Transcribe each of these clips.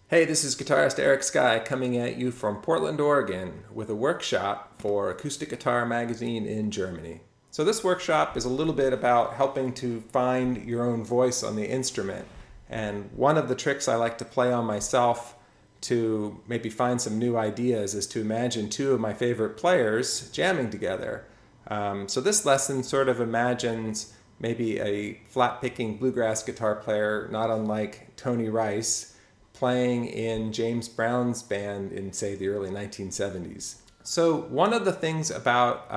Hey, this is guitarist Eric Skye coming at you from Portland, Oregon with a workshop for Acoustic Guitar magazine in Germany. So this workshop is a little bit about helping to find your own voice on the instrument. And one of the tricks I like to play on myself to maybe find some new ideas is to imagine two of my favorite players jamming together. So this lesson sort of imagines maybe a flat-picking bluegrass guitar player, not unlike Tony Rice, playing in James Brown's band in, say, the early 1970s. So one of the things about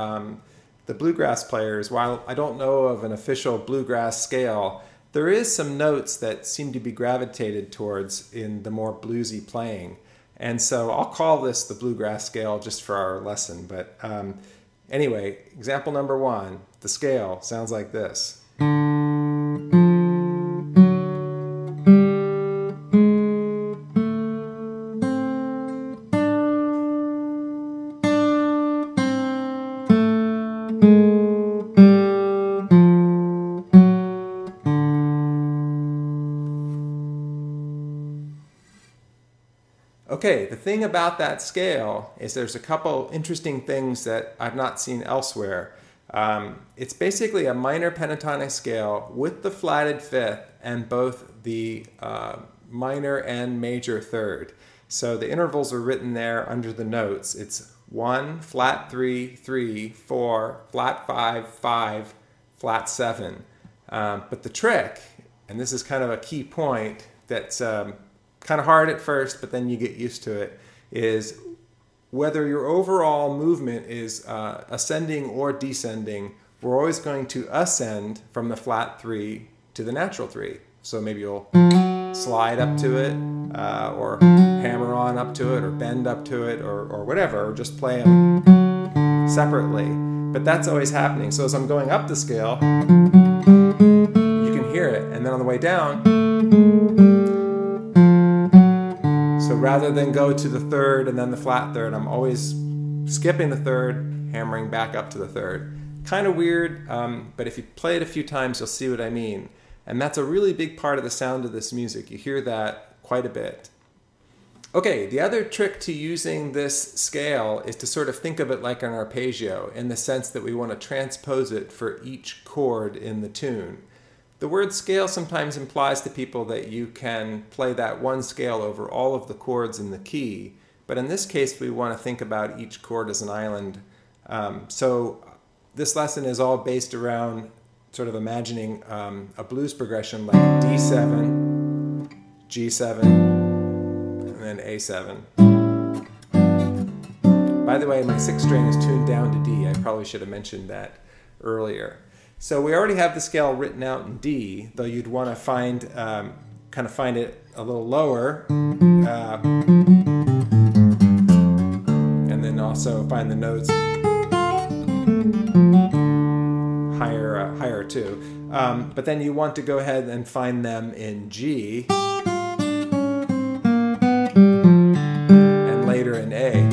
the bluegrass players, while I don't know of an official bluegrass scale, there is some notes that seem to be gravitated towards in the more bluesy playing. And so I'll call this the bluegrass scale just for our lesson. But anyway, example number one, the scale sounds like this. Okay, the thing about that scale is there's a couple interesting things that I've not seen elsewhere. It's basically a minor pentatonic scale with the flatted fifth and both the minor and major third. So the intervals are written there under the notes. It's 1, flat 3, 3, 4, flat 5, 5, flat 7. But the trick, and this is kind of a key point that's kind of hard at first, but then you get used to it, is whether your overall movement is ascending or descending, we're always going to ascend from the flat 3 to the natural 3. So maybe you'll slide up to it, or hammer on up to it, or bend up to it, or whatever, or just play them separately. But that's always happening. So as I'm going up the scale, you can hear it, and then on the way down, so rather than go to the third and then the flat third, I'm always skipping the third, hammering back up to the third. Kind of weird, but if you play it a few times, you'll see what I mean. And that's a really big part of the sound of this music. You hear that quite a bit. Okay, the other trick to using this scale is to sort of think of it like an arpeggio, in the sense that we want to transpose it for each chord in the tune. The word scale sometimes implies to people that you can play that one scale over all of the chords in the key, but in this case we want to think about each chord as an island. So this lesson is all based around sort of imagining a blues progression like D7, G7, and then A7. By the way, my 6th string is tuned down to D. I probably should have mentioned that earlier. So we already have the scale written out in D, though you'd want to find find it a little lower, and then also find the notes higher too. But then you want to go ahead and find them in G, and later in A.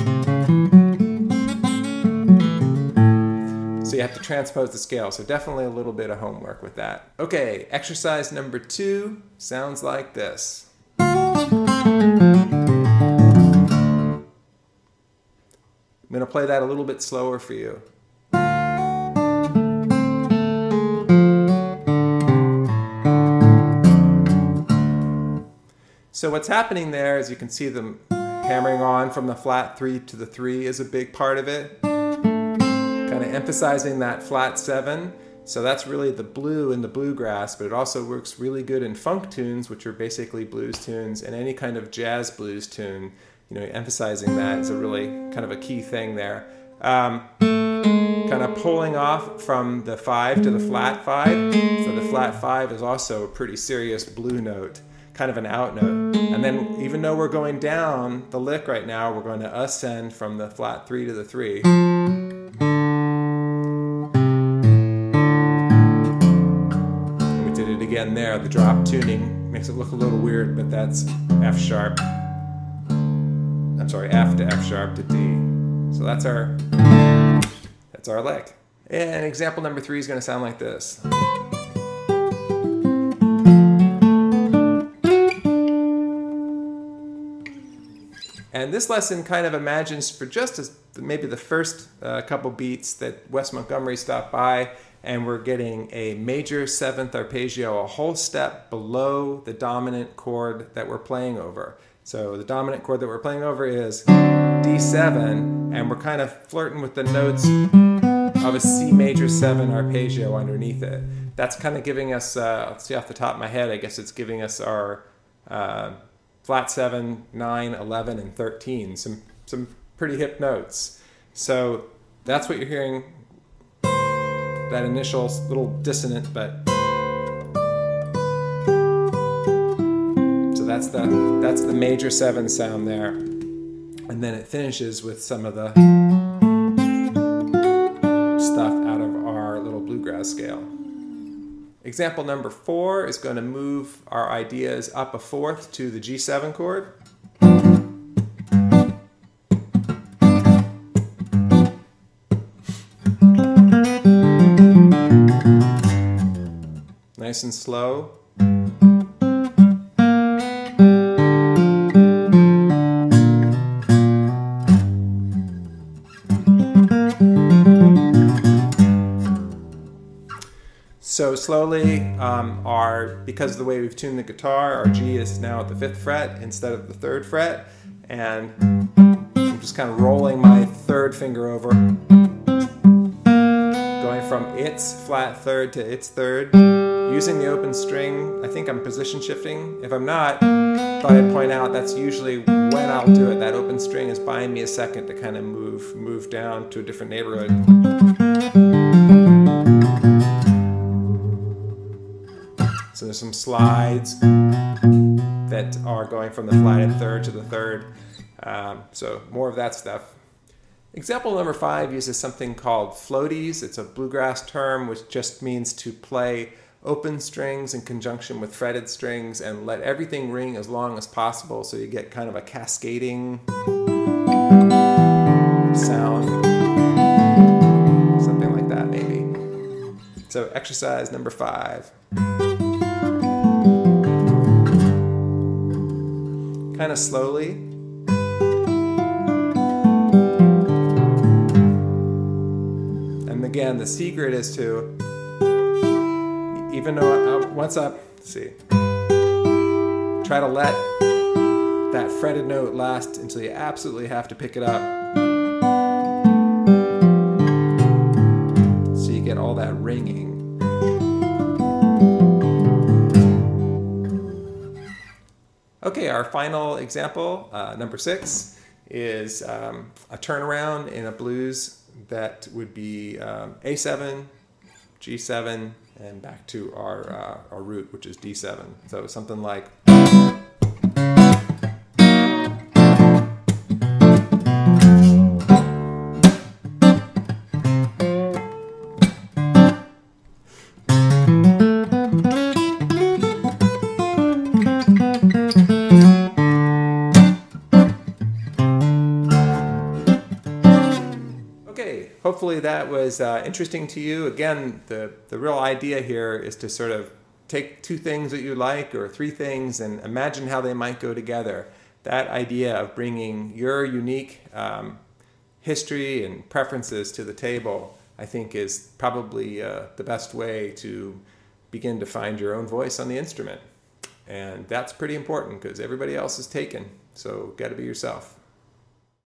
So you have to transpose the scale, so definitely a little bit of homework with that. Okay, exercise number 2 sounds like this. I'm going to play that a little bit slower for you. So what's happening there is you can see them hammering on from the flat 3 to the 3 is a big part of it. Kind of emphasizing that flat 7. So that's really the blue in the bluegrass, but it also works really good in funk tunes, which are basically blues tunes, and any kind of jazz blues tune. You know, emphasizing that is a really kind of a key thing there. Kind of pulling off from the 5 to the flat 5. So the flat 5 is also a pretty serious blue note, kind of an out note. And then even though we're going down the lick right now, we're going to ascend from the flat 3 to the 3. Again there, the drop tuning makes it look a little weird, but that's F sharp. I'm sorry, F to F sharp to D. So that's our lick. And example number 3 is going to sound like this. And this lesson kind of imagines for just maybe the first couple beats that Wes Montgomery stopped by, and we're getting a major seventh arpeggio a whole step below the dominant chord that we're playing over. So the dominant chord that we're playing over is D7, and we're kind of flirting with the notes of a C major 7 arpeggio underneath it. That's kind of giving us, let's see off the top of my head, I guess it's giving us our flat 7, 9, 11, and 13, some pretty hip notes. So that's what you're hearing, that initial little dissonant, but so that's the major 7 sound there, and then it finishes with some of the stuff out of our little bluegrass scale. Example number 4 is going to move our ideas up a fourth to the G7 chord. Nice and slow. So slowly, because of the way we've tuned the guitar, our G is now at the 5th fret instead of the 3rd fret, and I'm just kind of rolling my 3rd finger over, going from its flat 3rd to its 3rd, using the open string. I think I'm position shifting. If I'm not, thought I'd point out that's usually when I'll do it. That open string is buying me a second to kind of move down to a different neighborhood. So there's some slides that are going from the flatted 3rd to the 3rd. So more of that stuff. Example number 5 uses something called floaties. It's a bluegrass term which just means to play open strings in conjunction with fretted strings and let everything ring as long as possible, so you get kind of a cascading sound. Something like that maybe. So exercise number 5. Kind of slowly. And again, the secret is to, even though once up, let's see, try to let that fretted note last until you absolutely have to pick it up, so you get all that ringing. Okay, our final example, number 6, is a turnaround in a blues that would be A7, G7, and back to our root, which is D7. So something like. Hopefully that was interesting to you. Again, the real idea here is to sort of take 2 things that you like or 3 things and imagine how they might go together. That idea of bringing your unique history and preferences to the table, I think, is probably the best way to begin to find your own voice on the instrument. And that's pretty important because everybody else is taken, so got to be yourself.